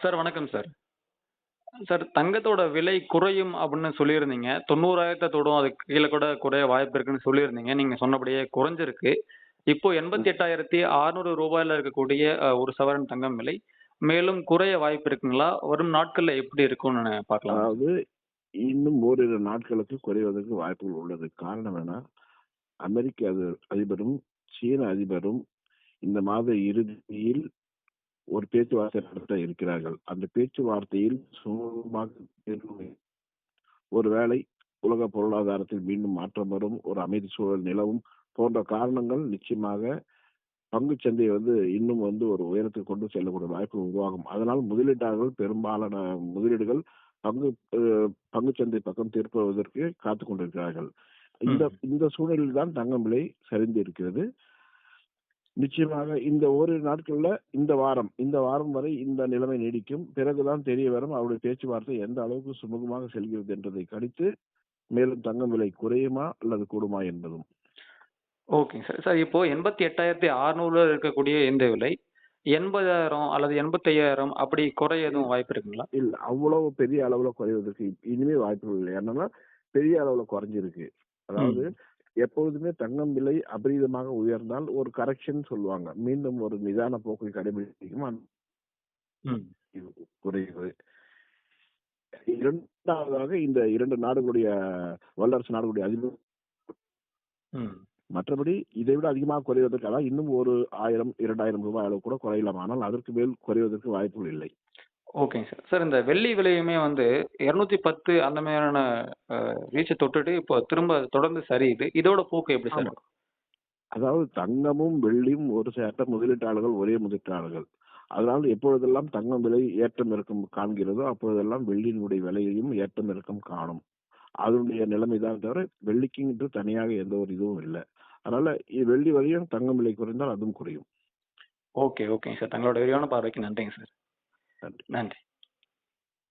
Sir வணக்கம் sir. Sir தங்கத்தோட விலை குறையும் அப்படின்னு சொல்லியிருந்தீங்க. 90,000 தொடும். அதுக்கு கீழ கூட குறைய வாய்ப்பு இருக்குன்னு சொல்லியிருந்தீங்க. நீங்க சொன்னபடியே குறைஞ்சிருக்கு. இப்போ ரூ. ம். 88,600 இருக்கக்கூடிய 1 சவரன் தங்கம் விலை மேலும் குறைய வாய்ப்பு இருக்குங்களா? வரும் நாட்கள்ல எப்படி இருக்கும்னு பார்க்கலாமா சார்? அதாவது இன்னும் ஓரிரு நாட்களுக்கு குறைவதற்கு வாய்ப்புகள் உள்ளது. காரணம் என்ன? அமெரிக்க அதிபரும், சீன அதிபரும் இந்த மாத இறுதியில் ஒரு பேச்சுவார்த்தை நடத்த இருக்கிறார்கள். அந்த பேச்சுவார்த்தையில் சுமூகமாக தீர்வு ஒருவேளை உலக பொருளாதாரத்தில் மீண்டும் மாற்றம் வரும், ஒரு அமைதி சூழல் நிலவும் போன்ற காரணங்கள் நிச்சயமாக பங்குச் சந்தையை இன்னும் ஒரு உயரத்துக்கு கொண்டு செல்லக்கூடிய வாய்ப்பு உருவாகும். அதனால் முதலீட்டாளர்கள் பெரும்பாலான முதலீடுகள் பங்கு பங்குச்சந்தை பக்கம் திருப்புவதற்கு காத்துக் கொண்டிருக்கிறார்கள். இந்த ம். இந்த சூழலில் தான் தங்கம் விலை சரிந்து இருக்கிறது. நிச்சயமாக இந்த ஓரிரு நாட்கள்ல இந்த வாரம் வரை இந்த நிலைமை நீடிக்கும். பிறகுதான் தெரிய வரும் அவருடைய பேச்சுவார்த்தை எந்த அளவுக்கு சுமூகமாக செல்கிறது என்பதை கணித்து மேலும் தங்கம் விலை குறையுமா அல்லது கூடுமா என்பதும். ஓகேங்க சார். சார் இப்போ 88,600 இருக்கக்கூடிய இந்த விலை 80,000 அல்லது 85,000 அப்படி குறைய இல் எதுவும் வாய்ப்பு இருக்குங்களா? இல்ல அவ்வளவு பெரிய அளவுல குறைவதற்கு இனிமே வாய்ப்புகள் இல்லை. என்னன்னா பெரிய அளவுல குறைஞ்சிருக்கு. அதாவது ம். எப்பொழுதுமே தங்கம் விலை அபரீதமாக உயர்ந்தால் ஒரு கரெக்ஷன் சொல்லுவாங்க. மீண்டும் ஒரு நிதான போக்கை கடைபிடிக்கும். ம். குறைவு. இரண்டாவதாக இந்த 2 நாடுகளுடைய வல்லரசு நாடுகளுடைய அதிபர் ம். மற்றபடி இதை விட அதிகமாக குறைவதற்கு அதாவது இன்னும் ஒரு 1000, 2000 ரூபாய் அளவு கூட குறையலாம். ஆனால் அதற்கு மேல் குறைவதற்கு வாய்ப்புகள் இல்லை. ஓகேங்க சார். சார் இந்த வெள்ளி விலையுமே 210 அந்த மாதிரியான ரீச்ச தொட்டுட்டு இப்போ திரும்ப தொடர்ந்து சரியுது. இதோட போக்கு எப்படி சார் ஆமா. இருக்கும்? அதாவது தங்கமும், வெள்ளியும் ஒரு சேட்ட முதலீட்டாளர்கள் ஒரே முதலீட்டாளர்கள். அதனால் எப்பொழுதெல்லாம் தங்கம் விலை ஏற்றம் இறக்கம் காண்கிறதோ அப்பொழுதெல்லாம் வெள்ளியினுடைய விலையையும் ஏற்றம் இறக்கம் காணும். அதனுடைய நிலைமைதான் தவிர வெள்ளிக்கு தனியாக எந்த ஒரு இதுவும் இல்ல. அதனால வெள்ளி விலையும் தங்கம் விலை குறைந்தால் அதுவும் குறையும். ஓகேங்க சார். தங்களோட விரிவான பார்வைக்கு நன்றிங்க சார். நன்றி. நன்றி.